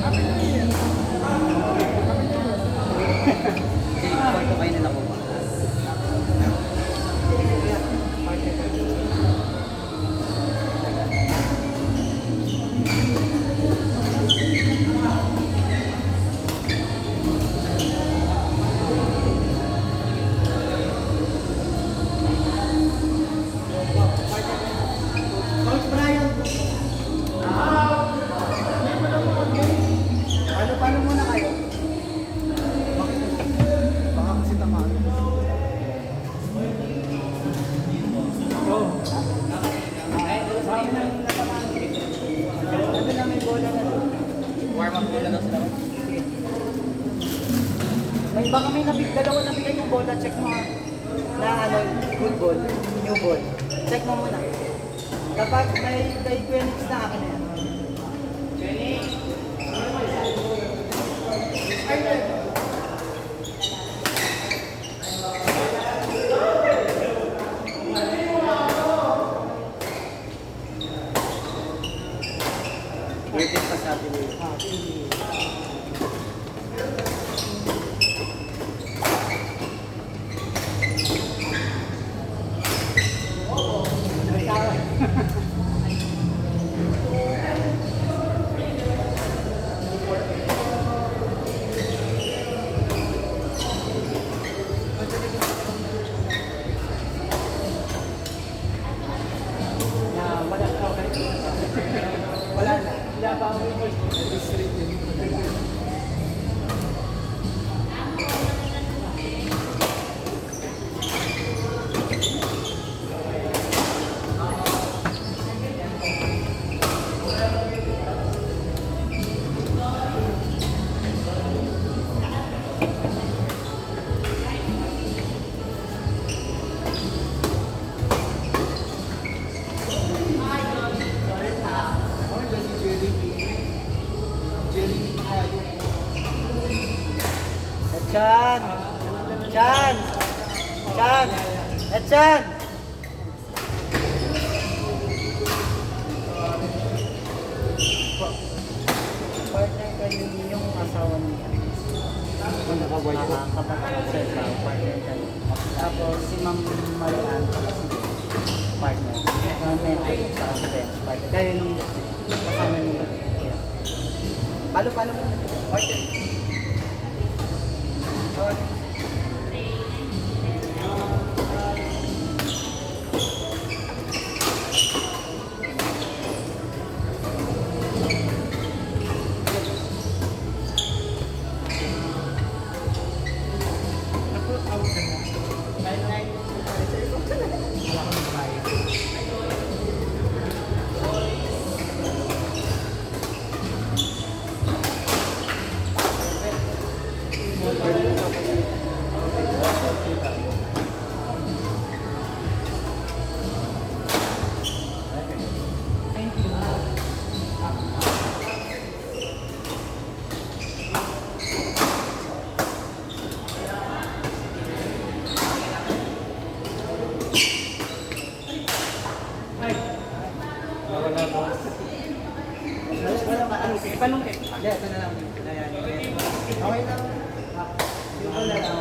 Kwarto kayo na nakuha. Paano muna kayo? Baka kasi tamaan. Ano na may bola na doon? Warm up muna daw sila. Baka may dalawa nabigay yung bola, check mo ha. Na ano, good ball, new ball. Check mo muna. Kapag may kay Quenix na akin na yan. Waiting pa sa atin yun. Wala na. Wala pa ako yung Chan! Chan! Chan! Chan! Partner kayo yung asawa niya. Kung nakaboy ko. Kapatid sa partner kayo. Tapos si Ma'am Marian, partner. May sa partner. Kayo nung kasama niyo. Paano mo? Partner. Paano kayo? Hindi, ito na lang. Okay lang. Dito na lang.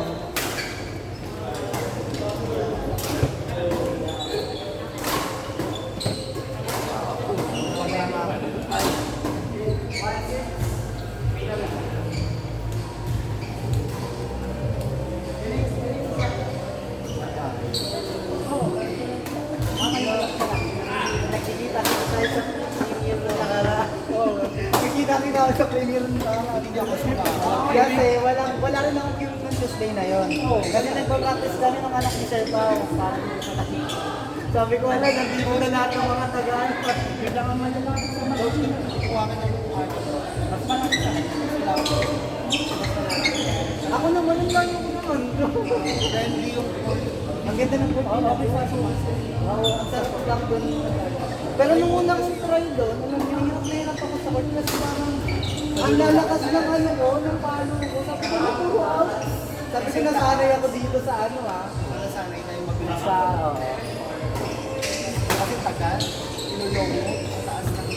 Nakikita ko sa isang senior na nakaraan. Nakikita ko sa premier na kasi wala rin akong game ng Tuesday na yon. Kasi nagpa-practice kami ng anak ni Sir Pao. Sabi ko, wala, nandito na lahat ng mga tagaan. Kailangan man lang sa mga kuha ka na yung art. Mas malaki sa ako naman yung lang yung naman. Friendly yung ang ganda ng food nila. Ang sarap lang doon. Pero nung unang try doon, hirap ako sa court kasi parang ang lalakas ng ano ko, ng palo ko. Sabi ko na puro out. Sabi ko nasanay ako dito sa ano nasanay na yung mabilis sa kasi tagal, inulong mo, taas ng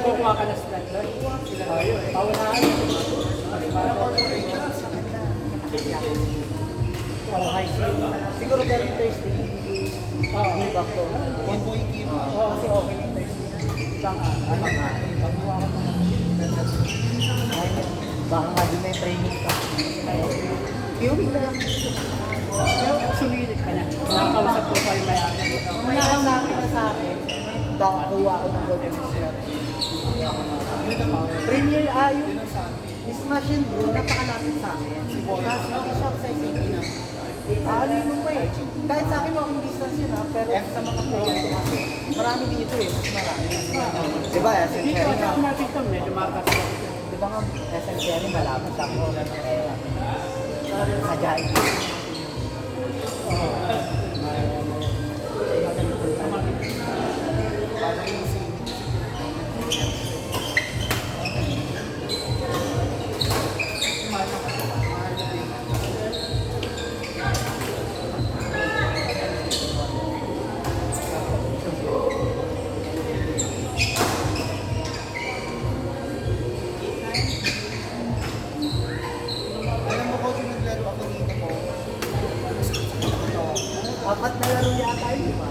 kukuha ka na sila. Paunahan. Oh, high school. Siguro ganun Thursday. Oo. Give up to. One boy give up. Oo, kasi okay yung Thursday. Isang ano nga. Pagkuha ko na. Baka nga din may training ka. Viewing na lang. Pero sumilit ka na. Nakakausap ko pa yung may-ari. Nakasabi na sa akin. Baka kuha ako ng golden slot. Premier yung Smash and Brew, napakalapit sa akin. Tapos hindi siya sa isip na. Ano mo eh. Kahit sa akin walking distance yun pero sa mga player ko kasi, marami dito eh, mas marami. Diba, SM Dito, Cherry sa na. natin ito, medyo makas na ito. Diba nga, SM Cherry malapit ako. Sa Jai. Alam mo ko, naglaro ako dito ko. Apat na laro yata yun, di ba?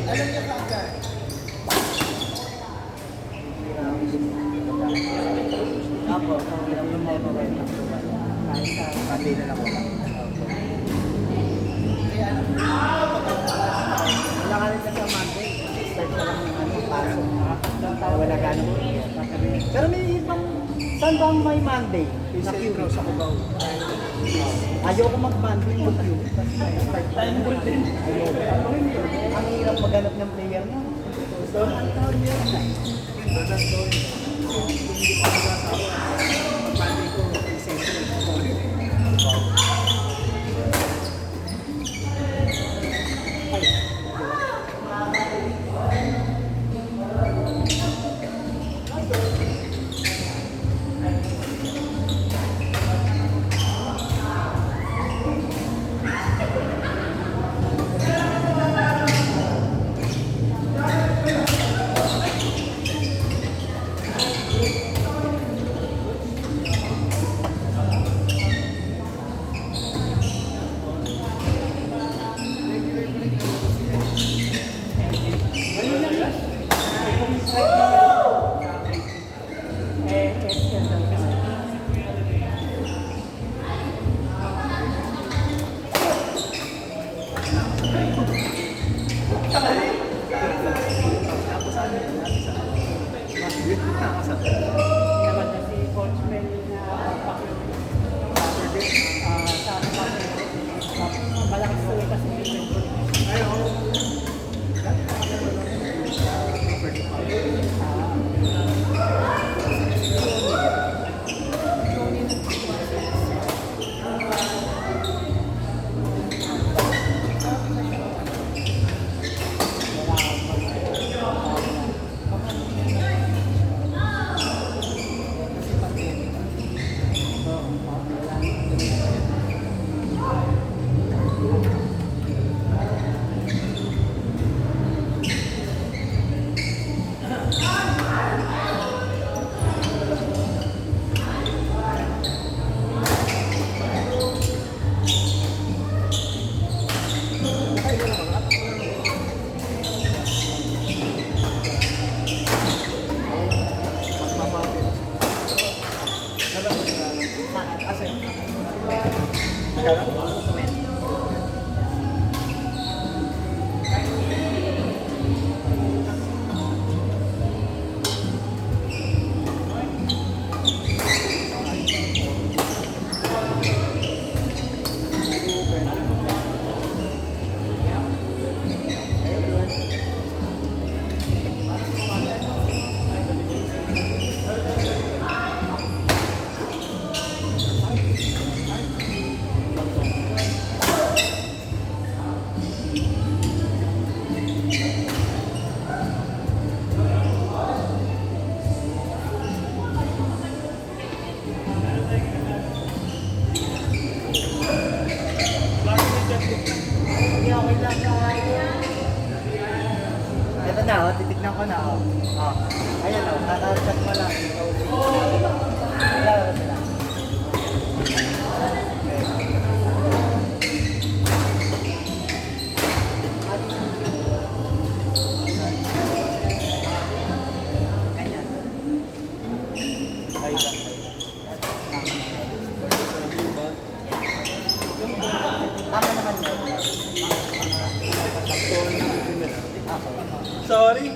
Alam niya ka agad. Apo, ang lumemo ba yun? Kahit sa pati na lang wala. Kaya wala ka rin sa Monday. Start na lang ng pasok. Wala ka nang pero may ibang, saan ba ang may Monday? Sa Q sa Cubao. Ayoko mag-Monday yung Q. Time ball din. Ang hirap maghanap ng player mo. Ang tawag niya na. Hindi ko mag-asawa. Monday ko, Ito na, oh, titignan ko na. Oh. Oh. Ayan, oh, kakachat mo lang. Wala, wala sila. Ganyan. Tama naman yun. Sorry.